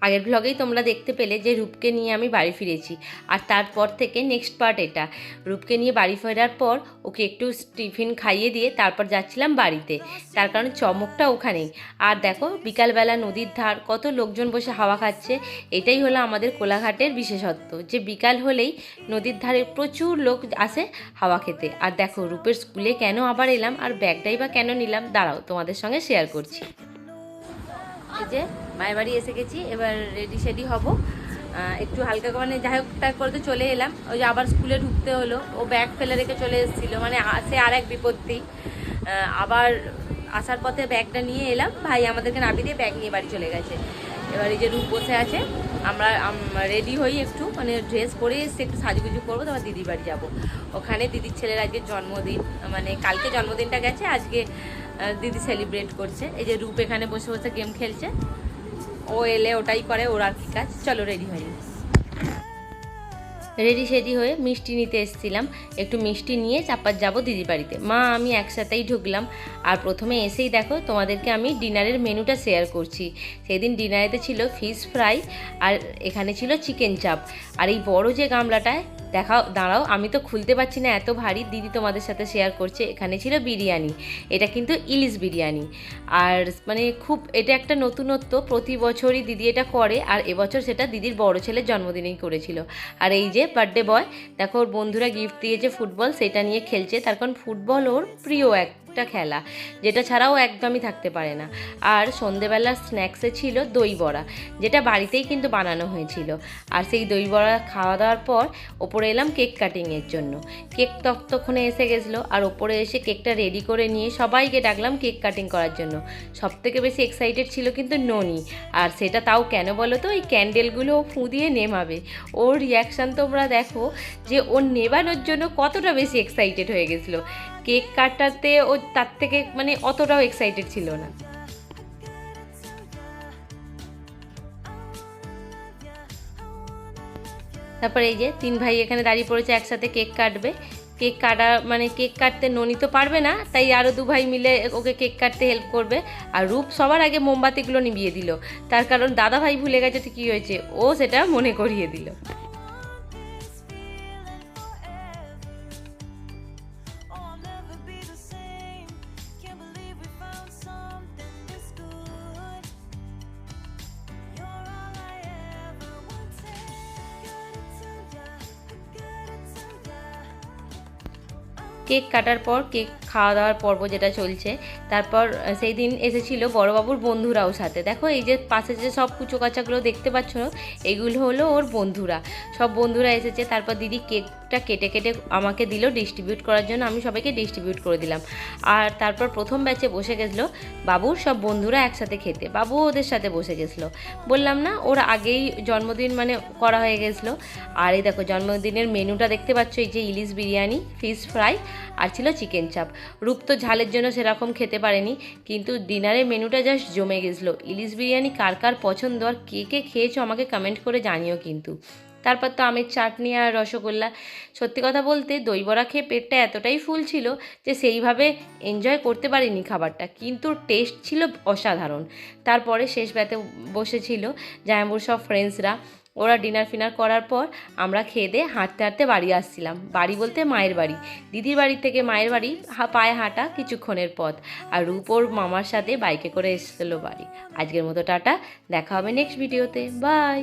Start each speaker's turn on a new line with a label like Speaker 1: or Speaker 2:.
Speaker 1: আগের ব্লগেই তোমরা দেখতে পেলে যে রূপকে নিয়ে আমি বাড়ি ফিরেছি, আর তারপর থেকে নেক্সট পার্ট এটা। রূপকে নিয়ে বাড়ি ফেরার পর ওকে একটু টিফিন খাইয়ে দিয়ে তারপর যাচ্ছিলাম বাড়িতে, তার কারণ চমকটা ওখানেই। আর দেখো বিকালবেলা নদীর ধার কত লোকজন বসে হাওয়া খাচ্ছে। এটাই হলো আমাদের কোলাঘাটের বিশেষত্ব, যে বিকাল হলেই নদীর ধারে প্রচুর লোক আসে হাওয়া খেতে। আর দেখো রূপের স্কুলে কেন আবার এলাম আর ব্যাগটাই বা কেন নিলাম, দাঁড়াও তোমাদের সঙ্গে শেয়ার করছি। এই যে মায়ের বাড়ি এসে গেছি, এবার রেডি সেডি হব একটু হালকা, মানে যাই হোক তারপরে তো চলে এলাম। ওই যে আবার স্কুলে ঢুকতে হলো, ও ব্যাগ ফেলে রেখে চলে এসেছিলো, মানে সে আর এক বিপত্তি। আবার আসার পথে ব্যাগটা নিয়ে এলাম, ভাই আমাদেরকে নামিয়ে দিয়ে ব্যাগ নিয়ে বাড়ি চলে গেছে। এবার এই যে রূপ বসে আছে, আমরা রেডি হই একটু, মানে ড্রেস পরে এসে একটু সাজুগুজু করবো, তারপর দিদির বাড়ি যাব। ওখানে দিদির ছেলের আজকে জন্মদিন, মানে কালকে জন্মদিনটা গেছে, আজকে দিদি সেলিব্রেট করছে। এই যে রূপ এখানে বসে বসে গেম খেলছে, ও এলে ওটাই করে, ওর আর কি কাজ। চলো রেডি হই। রেডি সেডি হয়ে মিষ্টি নিতে এসেছিলাম, একটু মিষ্টি নিয়ে চাপাত যাব দিদির বাড়িতে। মা আমি একসাথেই ঢুকলাম। আর প্রথমে এসেই দেখো তোমাদেরকে আমি ডিনারের মেনুটা শেয়ার করছি। সেদিন ডিনারেতে ছিল ফিশ ফ্রাই, আর এখানে ছিল চিকেন চাপ। আর এই বড় যে গামলাটায় দেখাও, দাঁড়াও আমি তো খুলতে পারছি না, এত ভারী। দিদি তোমাদের সাথে শেয়ার করছে। এখানে ছিল বিরিয়ানি, এটা কিন্তু ইলিশ বিরিয়ানি। আর মানে খুব এটা একটা নতুনত্ব, প্রতি বছরই দিদি এটা করে, আর এবছর সেটা দিদির বড় ছেলের জন্মদিনেই করেছিল। আর এই যে বার্থডে বয়, দেখো ওর বন্ধুরা গিফট দিয়েছে ফুটবল, সেটা নিয়ে খেলছে, তার কারণ ফুটবল ওর প্রিয় একটা খেলা, যেটা ছাড়াও একদমই থাকতে পারে না। আর সন্ধেবেলার স্ন্যাক্সে ছিল দই বড়া, যেটা বাড়িতেই কিন্তু বানানো হয়েছিল। আর সেই দই বড়া খাওয়া দাওয়ার পর ওপরে এলাম কেক কাটিংয়ের জন্য। কেক ততক্ষণে এসে গেছিলো, আর ওপরে এসে কেকটা রেডি করে নিয়ে সবাইকে ডাকলাম কেক কাটিং করার জন্য। সবথেকে বেশি এক্সাইটেড ছিল কিন্তু ননি, আর সেটা তাও কেন বলো তো, ওই ক্যান্ডেলগুলো ও ফু দিয়ে নেমাবে। ওর রিয়াকশান তোমরা দেখো, যে ও নেবানোর জন্য কতটা বেশি এক্সাইটেড হয়ে গেছিলো। কেক কাটাতে ও তার থেকে মানে অতটাও এক্সাইটেড ছিল না। তারপর এই যে তিন ভাই এখানে দাঁড়িয়ে পড়েছে, একসাথে কেক কাটবে। কেক কাটা মানে কেক কাটতে ননি তো পারবে না, তাই আরও দু ভাই মিলে ওকে কেক কাটতে হেল্প করবে। আর রূপ সবার আগে মোমবাতিগুলো নিভিয়ে দিল, তার কারণ দাদা ভাই ভুলে গেছে তো কী হয়েছে, ও সেটা মনে করিয়ে দিল। কেক কাটার পর কেক খাওয়া দাওয়ার পর্ব যেটা চলছে, তারপর সেই দিন এসেছিলো বড়োবাবুর বন্ধুরাও সাথে। দেখো এই যে পাশে যে সব কুচো কাচাগুলো দেখতে পাচ্ছ, এগুলো হলো ওর বন্ধুরা, সব বন্ধুরা এসেছে। তারপর দিদি কেকটা কেটে কেটে আমাকে দিল ডিস্ট্রিবিউট করার জন্য, আমি সবাইকে ডিস্ট্রিবিউট করে দিলাম। আর তারপর প্রথম ব্যাচে বসে গেছিলো বাবুর সব বন্ধুরা একসাথে খেতে, বাবু ওদের সাথে বসে গেছিলো। বললাম না ওর আগেই জন্মদিন মানে করা হয়ে গেছিলো। আর এই দেখো জন্মদিনের মেনুটা দেখতে পাচ্ছ, এই যে ইলিশ বিরিয়ানি, ফিশ ফ্রাই, আর ছিল চিকেন চাপ। রূপ তো ঝালের জন্য সেরকম খেতে পারেনি, কিন্তু ডিনারের মেনুটা জাস্ট জমে গেছিলো। ইলিশ বিরিয়ানি কার কার পছন্দ আর কে কে খেয়েছো আমাকে কমেন্ট করে জানিও কিন্তু। তারপর তো আমের চাটনি আর রসগোল্লা। সত্যি কথা বলতে দই বড়া খেয়ে পেটটা এতটাই ফুল ছিল যে সেইভাবে এনজয় করতে পারিনি খাবারটা, কিন্তু টেস্ট ছিল অসাধারণ। তারপরে শেষ ব্যাতে বসেছিল জামাইবাবুর সব ফ্রেন্ডসরা, ওরা ডিনার ফিনার করার পর আমরা খেয়ে দিয়ে হাঁটতে হাঁটতে বাড়ি আসছিলাম। বাড়ি বলতে মায়ের বাড়ি, দিদির বাড়ি থেকে মায়ের বাড়ি পায়ে হাঁটা কিছুক্ষণের পথ। আর রূপ ওর মামার সাথে বাইকে করে এসেছিলো বাড়ি। আজকের মতো টাটা, দেখা হবে নেক্সট ভিডিওতে, বাই।